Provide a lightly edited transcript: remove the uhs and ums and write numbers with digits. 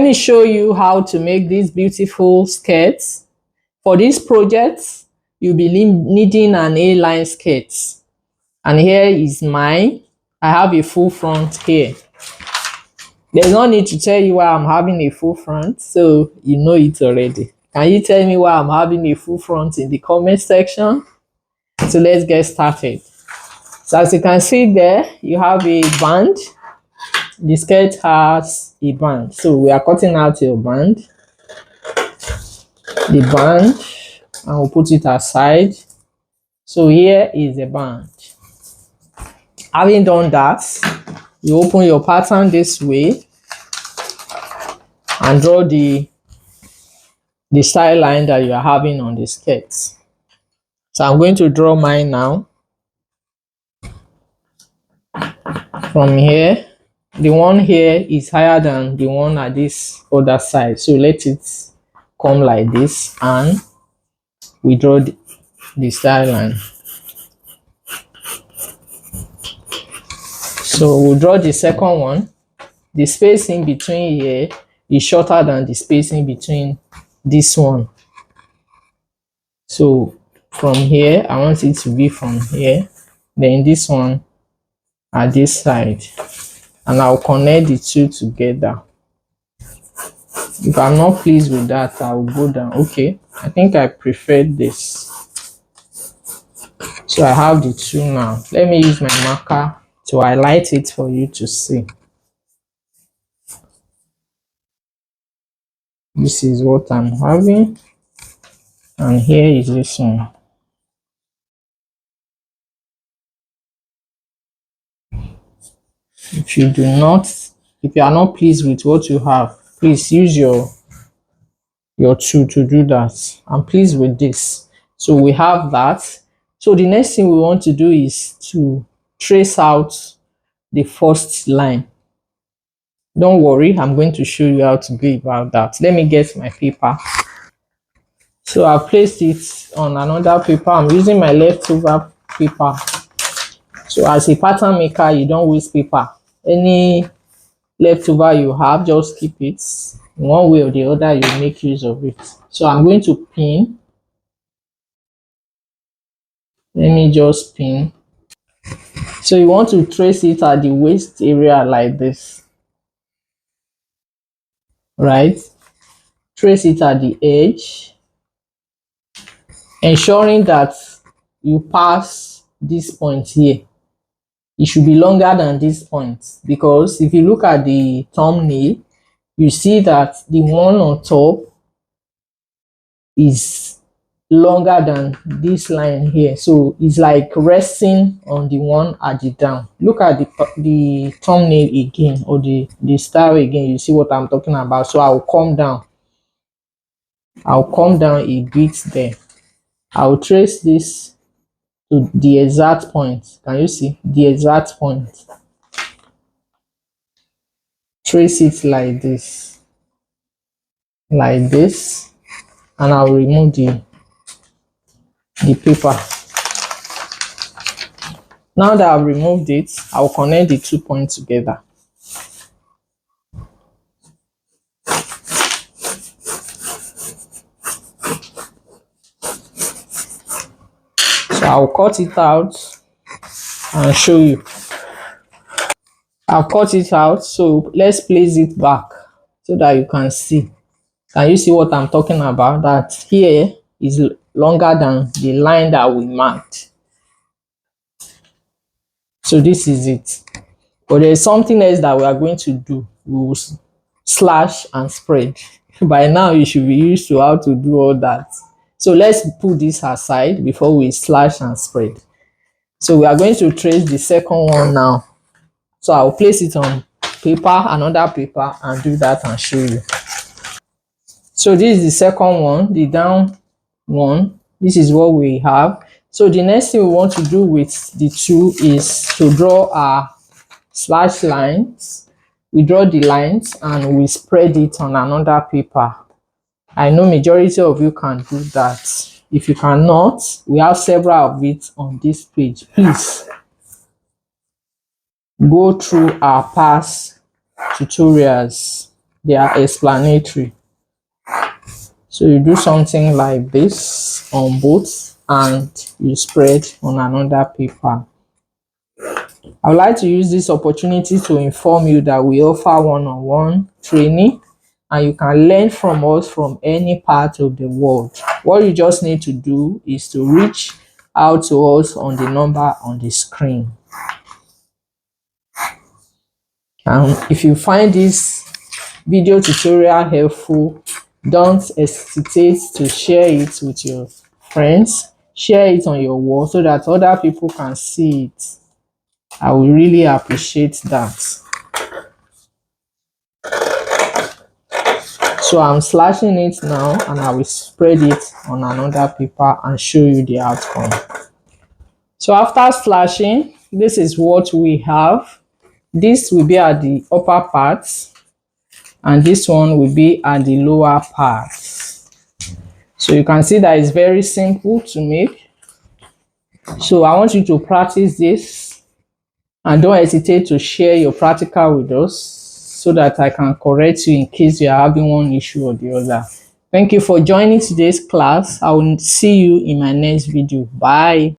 me show you how to make these beautiful skirts. For this project, you'll be needing an A-line skirt. And here is mine. I have a full front here. There's no need to tell you why I'm having a full front, so you know it already. Can you tell me why I'm having a full front in the comment section? So let's get started. So as you can see there, you have a band. The skirt has a band. So we are cutting out a band. The band, and we'll put it aside. So here is the band. Having done that, you open your pattern this way and draw the style line that you are having on the skirt. So I'm going to draw mine now. From here, the one here is higher than the one at this other side. So let it come like this and we draw the style line. So we'll draw the second one. The space in between here is shorter than the space in between this one. So from here, I want it to be from here, then this one at this side, and I'll connect the two together. If I'm not pleased with that, I'll go down. Okay, I think I prefer this. So I have the two now. Let me use my marker to highlight it for you to see. This is what I'm having, and here is this one. If you are not pleased with what you have, please use your tool to do that. I'm pleased with this. So we have that. So the next thing we want to do is to trace out the first line. Don't worry, I'm going to show you how to go about that. Let me get my paper. So I've placed it on another paper. I'm using my leftover paper. So as a pattern maker, you don't waste paper. Any leftover you have, just keep it. In one way or the other, you make use of it. So I'm going to pin. Let me just pin. So you want to trace it at the waist area like this, right? Trace it at the edge, ensuring that you pass this point here. It should be longer than this point, because if you look at the thumbnail, you see that the one on top is longer than this line here, so it's like resting on the one at the down. Look at the thumbnail again, or the style again. You see what I'm talking about. So I'll come down a bit there. I'll trace this to the exact point. Can you see the exact point? Trace it like this, and I'll remove the paper. Now that I've removed it, I'll connect the 2 points together. So I'll cut it out and show you. I've cut it out, so let's place it back so that you can see. Can you see what I'm talking about? That here is longer than the line that we marked. So this is it. But there's something else that we are going to do. We will slash and spread. By now you should be used to how to do all that. So let's put this aside before we slash and spread. So we are going to trace the second one now. So I'll place it on paper, another paper, and do that and show you. So this is the second one, the down one. This is what we have. So the next thing we want to do with the two is to draw our slash lines. We draw the lines and we spread it on another paper. I know majority of you can do that. If you cannot, we have several of it on this page. Please go through our past tutorials. they are explanatory. So you do something like this on both and you spread on another paper. I would like to use this opportunity to inform you that we offer one-on-one training and you can learn from us from any part of the world. What you just need to do is to reach out to us on the number on the screen. And if you find this video tutorial helpful, don't hesitate to share it with your friends. Share it on your wall so that other people can see it. I will really appreciate that. So I'm slashing it now and I will spread it on another paper and show you the outcome. So after slashing, this is what we have. This will be at the upper part and this one will be at the lower part. So you can see that it's very simple to make. So I want you to practice this and don't hesitate to share your practical with us so that I can correct you in case you are having one issue or the other. Thank you for joining today's class. I will see you in my next video. Bye.